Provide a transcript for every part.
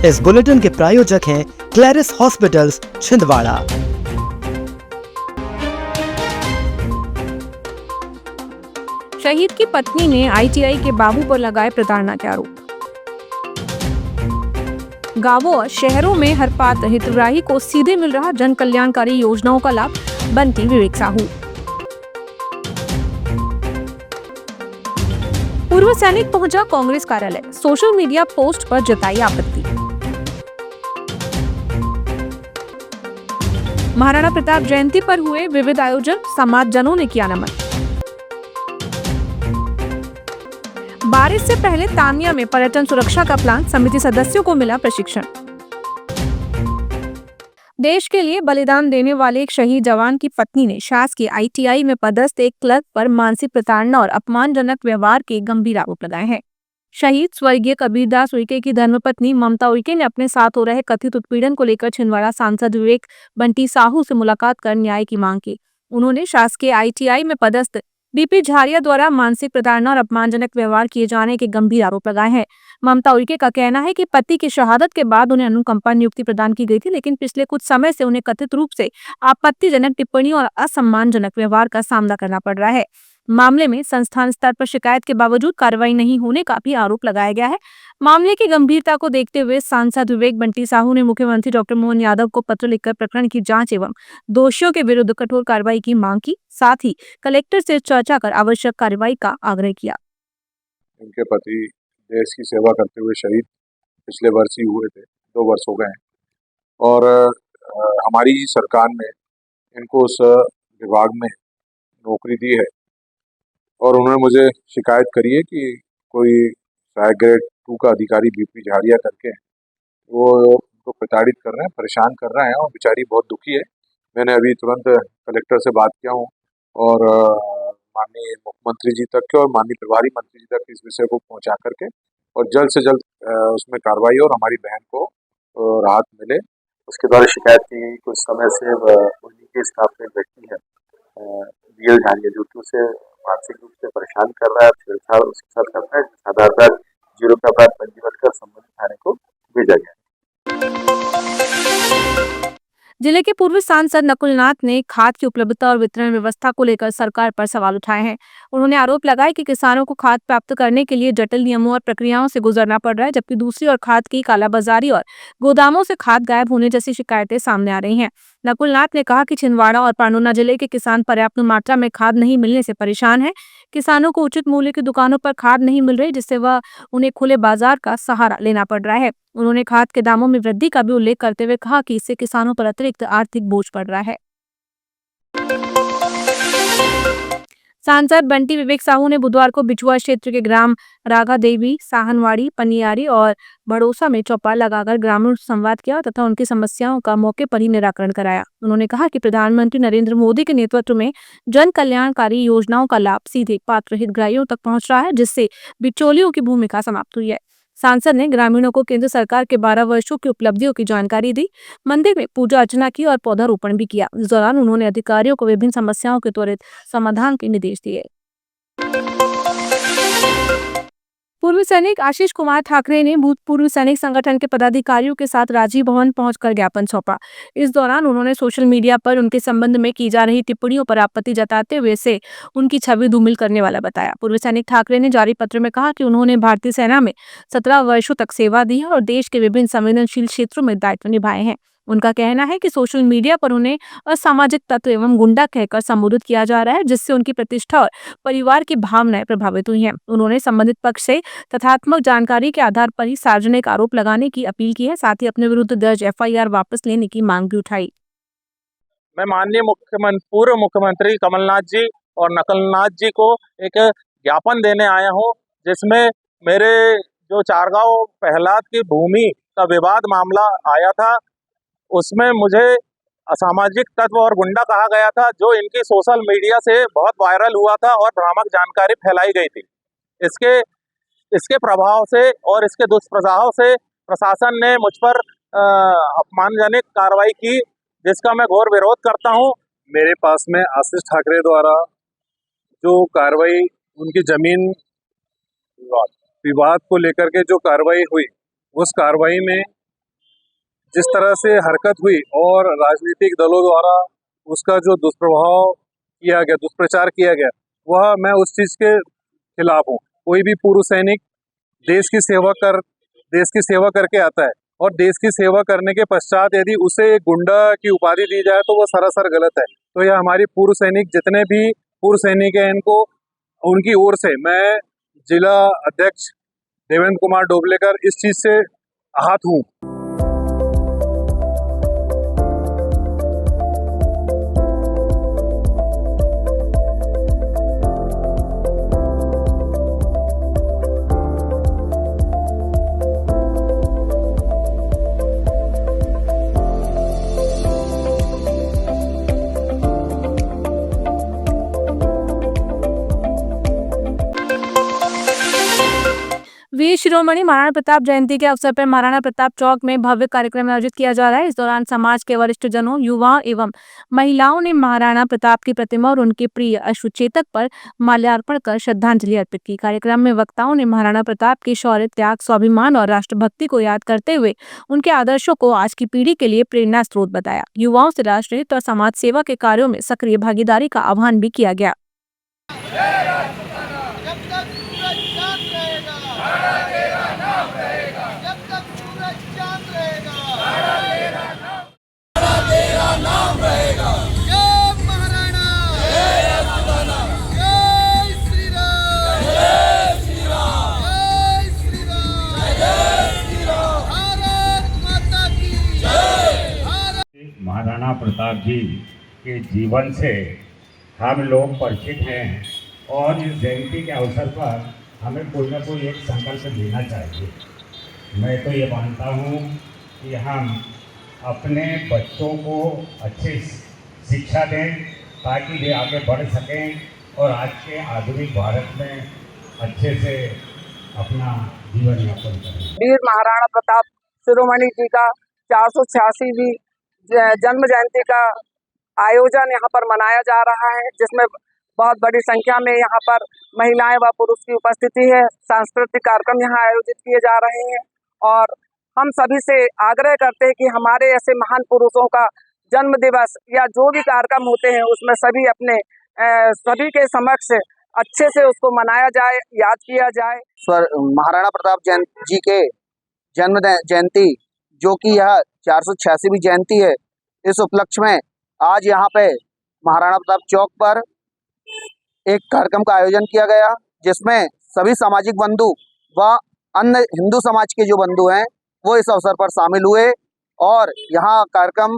इस बुलेटिन के प्रायोजक हैं क्लैरिस हॉस्पिटल्स छिंदवाड़ा। शहीद की पत्नी ने आईटीआई के बाबू पर लगाए प्रताड़ना के आरोप। गांवों और शहरों में हर पात्र हितग्राही को सीधे मिल रहा जन कल्याणकारी योजनाओं का लाभ, बंटी विवेक साहू। पूर्व सैनिक पहुंचा कांग्रेस कार्यालय, सोशल मीडिया पोस्ट पर जताई आपत्ति। महाराणा प्रताप जयंती पर हुए विविध आयोजन, समाजजनों ने किया नमन। बारिश से पहले तानिया में पर्यटन सुरक्षा का प्लान, समिति सदस्यों को मिला प्रशिक्षण। देश के लिए बलिदान देने वाले एक शहीद जवान की पत्नी ने शासकीय आईटीआई में पदस्थ एक क्लर्क पर मानसिक प्रताड़ना और अपमानजनक व्यवहार के गंभीर आरोप लगाए हैं। शहीद स्वर्गीय कबीरदास उइके की धर्मपत्नी ममता उइके ने अपने साथ हो रहे कथित उत्पीड़न को लेकर छिंदवाड़ा सांसद विवेक बंटी साहू से मुलाकात कर न्याय की मांग की। उन्होंने शासकीय आईटीआई में पदस्थ बीपी झारिया द्वारा मानसिक प्रताड़ना और अपमानजनक व्यवहार किए जाने के गंभीर आरोप लगाए हैं। ममता उइके का कहना है कि पति की शहादत के बाद उन्हें अनुकंपा नियुक्ति प्रदान की गई थी, लेकिन पिछले कुछ समय से उन्हें कथित रूप से आपत्तिजनक टिप्पणियों और असम्मानजनक व्यवहार का सामना करना पड़ रहा है। मामले में संस्थान स्तर पर शिकायत के बावजूद कार्रवाई नहीं होने का भी आरोप लगाया गया है। मामले की गंभीरता को देखते हुए सांसद विवेक बंटी साहू ने मुख्यमंत्री डॉक्टर मोहन यादव को पत्र लिखकर प्रकरण की जांच एवं दोषियों के विरुद्ध कठोर कार्रवाई की मांग की। साथ ही कलेक्टर से चर्चा कर आवश्यक कार्रवाई का आग्रह किया। उनके पति देश की सेवा करते हुए शहीद पिछले वर्ष ही हुए थे, 2 वर्ष हो गए हैं और हमारी सरकार ने इनको उस विभाग में नौकरी दी है और उन्होंने मुझे शिकायत करी है कि कोई सहायक ग्रेड 2 का अधिकारी बीपी झारिया करके वो उनको प्रताड़ित कर रहे हैं, परेशान कर रहे हैं और बेचारी बहुत दुखी है। मैंने अभी तुरंत कलेक्टर से बात किया हूँ और माननीय मुख्यमंत्री जी तक और माननीय प्रभारी मंत्री जी तक इस विषय को पहुंचा करके और जल्द से जल्द उसमें कार्रवाई और हमारी बहन को राहत मिले। उसके द्वारा शिकायत की गई कुछ समय से उन्हीं के स्टाफ में एक व्यक्ति है बीएल झारिया जो कि उसे मानसिक रूप से परेशान कर रहा है, छेड़छाड़ उसके साथ करता है, जिस आधार पर 0 का अपराध पंजीबद्ध कर संबंधित थाने को भेजा गया। जिले के पूर्व सांसद नकुलनाथ ने खाद की उपलब्धता और वितरण व्यवस्था को लेकर सरकार पर सवाल उठाए हैं। उन्होंने आरोप लगाया कि किसानों को खाद प्राप्त करने के लिए जटिल नियमों और प्रक्रियाओं से गुजरना पड़ रहा है, जबकि दूसरी ओर खाद की कालाबाजारी और गोदामों से खाद गायब होने जैसी शिकायतें सामने आ रही हैं। नकुलनाथ ने कहा कि छिंदवाड़ा और पांडुना जिले के किसान पर्याप्त मात्रा में खाद नहीं मिलने से परेशान हैं। किसानों को उचित मूल्य की दुकानों पर खाद नहीं मिल रही, जिससे वह उन्हें खुले बाजार का सहारा लेना पड़ रहा है। उन्होंने खाद के दामों में वृद्धि का भी उल्लेख करते हुए कहा कि इससे किसानों पर अतिरिक्त आर्थिक बोझ पड़ रहा है। सांसद बंटी विवेक साहू ने बुधवार को बिछुआ क्षेत्र के ग्राम रागा देवी, साहनवाड़ी, पनियारी और बड़ोसा में चौपाल लगाकर ग्रामीण संवाद किया तथा उनकी समस्याओं का मौके पर ही निराकरण कराया। उन्होंने कहा कि प्रधानमंत्री नरेंद्र मोदी के नेतृत्व में जन कल्याणकारी योजनाओं का लाभ सीधे पात्र हितग्राहियों तक पहुंच रहा है, जिससे बिचौलियों की भूमिका समाप्त हुई है। सांसद ने ग्रामीणों को केंद्र सरकार के 12 वर्षों की उपलब्धियों की जानकारी दी, मंदिर में पूजा अर्चना की और पौधारोपण भी किया। इस दौरान उन्होंने अधिकारियों को विभिन्न समस्याओं के त्वरित समाधान के निर्देश दिए। पूर्व सैनिक आशीष कुमार ठाकरे ने भूतपूर्व सैनिक संगठन के पदाधिकारियों के साथ राजीव भवन पहुंचकर ज्ञापन सौंपा। इस दौरान उन्होंने सोशल मीडिया पर उनके संबंध में की जा रही टिप्पणियों पर आपत्ति जताते हुए इसे उनकी छवि धूमिल करने वाला बताया। पूर्व सैनिक ठाकरे ने जारी पत्र में कहा कि उन्होंने भारतीय सेना में 17 वर्षों तक सेवा दी है और देश के विभिन्न संवेदनशील क्षेत्रों में दायित्व निभाए हैं। उनका कहना है कि सोशल मीडिया पर उन्हें असामाजिक तत्व एवं गुंडा कहकर संबोधित किया जा रहा है, जिससे उनकी प्रतिष्ठा और परिवार की भावनाएं प्रभावित हुई हैं। उन्होंने संबंधित पक्ष से तथ्यात्मक जानकारी के आधार पर ही सार्वजनिक आरोप लगाने की अपील की है। साथ ही अपने विरुद्ध दर्ज एफआईआर वापस लेने की मांग भी उठाई। मैं माननीय पूर्व मुख्यमंत्री कमलनाथ जी और नकुलनाथ जी को एक ज्ञापन देने आया हूँ, जिसमें मेरे जो चारगांव प्रहलाद की भूमि का विवाद मामला आया था, उसमें मुझे असामाजिक तत्व और गुंडा कहा गया था, जो इनकी सोशल मीडिया से बहुत वायरल हुआ था और भ्रामक जानकारी फैलाई गई थी। इसके प्रभाव से और इसके दुष्प्रभाव से प्रशासन ने मुझ पर अपमानजनक कार्रवाई की, जिसका मैं घोर विरोध करता हूं। मेरे पास में आशीष ठाकरे द्वारा जो कार्रवाई उनकी जमीन विवाद को लेकर के जो कार्रवाई हुई, उस कार्रवाई में जिस तरह से हरकत हुई और राजनीतिक दलों द्वारा उसका जो दुष्प्रभाव किया गया, दुष्प्रचार किया गया, वह मैं उस चीज़ के खिलाफ हूँ। कोई भी पूर्व सैनिक देश की सेवा करके आता है और देश की सेवा करने के पश्चात यदि उसे एक गुंडा की उपाधि दी जाए तो वह सरासर गलत है। तो यह हमारी पूर्व सैनिक, जितने भी पूर्व सैनिक हैं, इनको उनकी ओर से मैं जिला अध्यक्ष देवेंद्र कुमार डोबलेकर इस चीज़ से आहत हूँ। वीर शिरोमणि महाराणा प्रताप जयंती के अवसर पर महाराणा प्रताप चौक में भव्य कार्यक्रम आयोजित किया जा रहा है। इस दौरान समाज के वरिष्ठ जनों, युवाओं एवं महिलाओं ने महाराणा प्रताप की प्रतिमा और उनके प्रिय अश्वचेतक पर माल्यार्पण कर श्रद्धांजलि अर्पित की। कार्यक्रम में वक्ताओं ने महाराणा प्रताप के शौर्य, त्याग, स्वाभिमान और राष्ट्रभक्ति को याद करते हुए उनके आदर्शों को आज की पीढ़ी के लिए प्रेरणा स्रोत बताया। युवाओं से राष्ट्रहित और समाज सेवा के कार्यों में सक्रिय भागीदारी का आह्वान भी किया गया। महाराणा प्रताप जी के जीवन से हम लोग परिचित हैं और इस जयंती के अवसर पर हमें कोई ना कोई एक संकल्प लेना चाहिए। मैं तो ये मानता हूँ कि हम अपने बच्चों को अच्छी शिक्षा दें ताकि वे आगे बढ़ सकें और आज के आधुनिक भारत में अच्छे से अपना जीवन यापन करें। वीर महाराणा प्रताप शिरोमणि जी का 486वीं जन्म जयंती का आयोजन यहाँ पर मनाया जा रहा है, जिसमें बहुत बड़ी संख्या में यहाँ पर महिलाएं व पुरुष की उपस्थिति है। सांस्कृतिक कार्यक्रम यहाँ आयोजित किए जा रहे हैं और हम सभी से आग्रह करते हैं कि हमारे ऐसे महान पुरुषों का जन्म दिवस या जो भी कार्यक्रम होते हैं उसमें सभी के समक्ष अच्छे से उसको मनाया जाए, याद किया जाए। महाराणा प्रताप जी के जन्म जयंती जो कि यह 486वीं जयंती है, इस उपलक्ष्य में आज यहाँ पे महाराणा प्रताप चौक पर एक कार्यक्रम का आयोजन किया गया, जिसमें सभी सामाजिक बंधु व अन्य हिंदू समाज के जो बंधु हैं वो इस अवसर पर शामिल हुए और यहाँ कार्यक्रम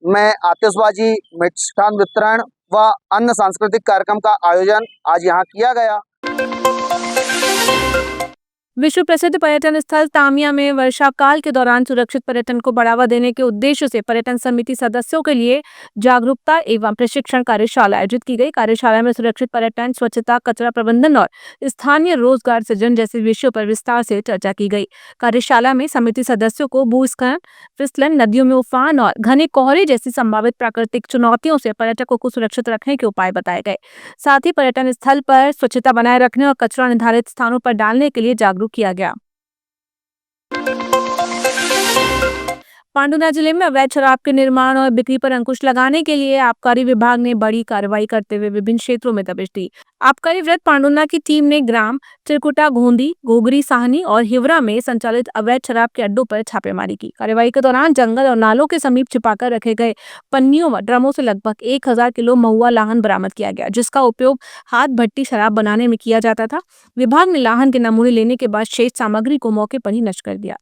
में आतिशबाजी, मिष्ठान वितरण व अन्य सांस्कृतिक कार्यक्रम का आयोजन आज यहाँ किया गया। विश्व प्रसिद्ध पर्यटन स्थल तामिया में वर्षा काल के दौरान सुरक्षित पर्यटन को बढ़ावा देने के उद्देश्य से पर्यटन समिति सदस्यों के लिए जागरूकता एवं प्रशिक्षण कार्यशाला आयोजित की गई। कार्यशाला में सुरक्षित पर्यटन, स्वच्छता, कचरा प्रबंधन और स्थानीय रोजगार सृजन जैसे विषयों पर विस्तार से चर्चा की गई। कार्यशाला में समिति सदस्यों को भूस्खलन, फिसलन, नदियों में उफान और घने कोहरे जैसी संभावित प्राकृतिक चुनौतियों से पर्यटकों को सुरक्षित रखने के उपाय बताए गए। साथ ही पर्यटन स्थल पर स्वच्छता बनाए रखने और कचरा निर्धारित स्थानों पर डालने के लिए जागरूक किया गया। पांडुना जिले में अवैध शराब के निर्माण और बिक्री पर अंकुश लगाने के लिए आबकारी विभाग ने बड़ी कार्रवाई करते हुए विभिन्न क्षेत्रों में दबिश दी। आबकारी वृत्त पांडुना की टीम ने ग्राम चिरकुटा, गोंदी, गोगरी, साहनी और हिवरा में संचालित अवैध शराब के अड्डों पर छापेमारी की। कार्रवाई के दौरान जंगल और नालों के समीप छिपाकर रखे गए पन्नियों व ड्रमों से लगभग 1000 किलो महुआ लाहन बरामद किया गया, जिसका उपयोग हाथ भट्टी शराब बनाने में किया जाता था। विभाग ने लाहन के नमूने लेने के बाद शेष सामग्री को मौके पर ही नष्ट कर दिया।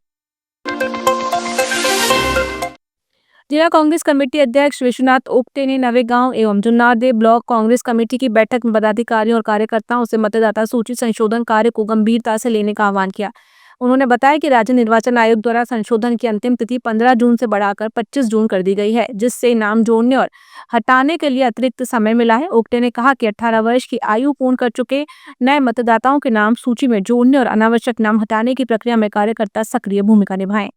जिला कांग्रेस कमेटी अध्यक्ष विश्वनाथ ओक्टे ने नवेगांव एवं जुन्नारदेव ब्लॉक कांग्रेस कमेटी की बैठक में पदाधिकारियों और कार्यकर्ताओं से मतदाता सूची संशोधन कार्य को गंभीरता से लेने का आह्वान किया। उन्होंने बताया कि राज्य निर्वाचन आयोग द्वारा संशोधन की अंतिम तिथि 15 जून से बढ़ाकर 25 जून कर दी गई है, जिससे नाम जोड़ने और हटाने के लिए अतिरिक्त समय मिला है। ओक्टे ने कहा कि 18 वर्ष की आयु पूर्ण कर चुके नए मतदाताओं के नाम सूची में जोड़ने और अनावश्यक नाम हटाने की प्रक्रिया में कार्यकर्ता सक्रिय भूमिका निभाएं।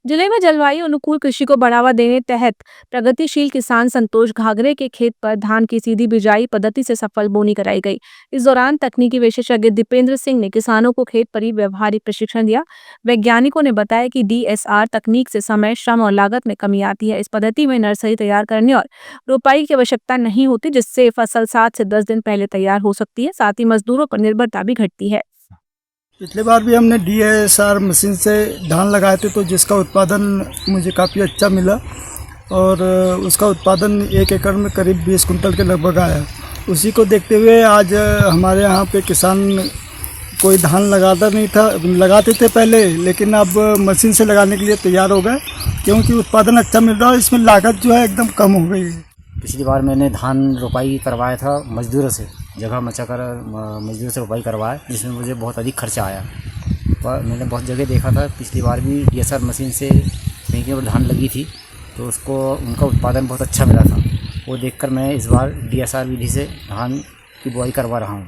जिले में जलवायु अनुकूल कृषि को बढ़ावा देने तहत प्रगतिशील किसान संतोष घाघरे के खेत पर धान की सीधी बिजाई पद्धति से सफल बोनी कराई गई। इस दौरान तकनीकी विशेषज्ञ दीपेंद्र सिंह ने किसानों को खेत पर ही व्यवहारिक प्रशिक्षण दिया। वैज्ञानिकों ने बताया कि DSR तकनीक से समय, श्रम और लागत में कमी आती है। इस पद्धति में नर्सरी तैयार करने और रोपाई की आवश्यकता नहीं होती, जिससे फसल 7 से 10 दिन पहले तैयार हो सकती है। साथ ही मजदूरों पर निर्भरता भी घटती है। पिछले बार भी हमने DSR मशीन से धान लगाए थे, तो जिसका उत्पादन मुझे काफ़ी अच्छा मिला और उसका उत्पादन 1 एकड़ में करीब 20 कुंटल के लगभग आया। उसी को देखते हुए आज हमारे यहाँ पे किसान कोई धान लगाते थे पहले, लेकिन अब मशीन से लगाने के लिए तैयार हो गए, क्योंकि उत्पादन अच्छा मिल रहा है। इसमें लागत जो है एकदम कम हो गई है। पिछली बार मैंने धान रोपाई करवाया था मजदूरों से, जगह मचा कर मजदूरों से रोपाई करवाया, जिसमें मुझे बहुत अधिक खर्चा आया। पर मैंने बहुत जगह देखा था, पिछली बार भी DSR मशीन से कहीं पर धान लगी थी, तो उनका उत्पादन बहुत अच्छा मिला था। वो देखकर मैं इस बार DSR विधि से धान की बुआई करवा रहा हूँ।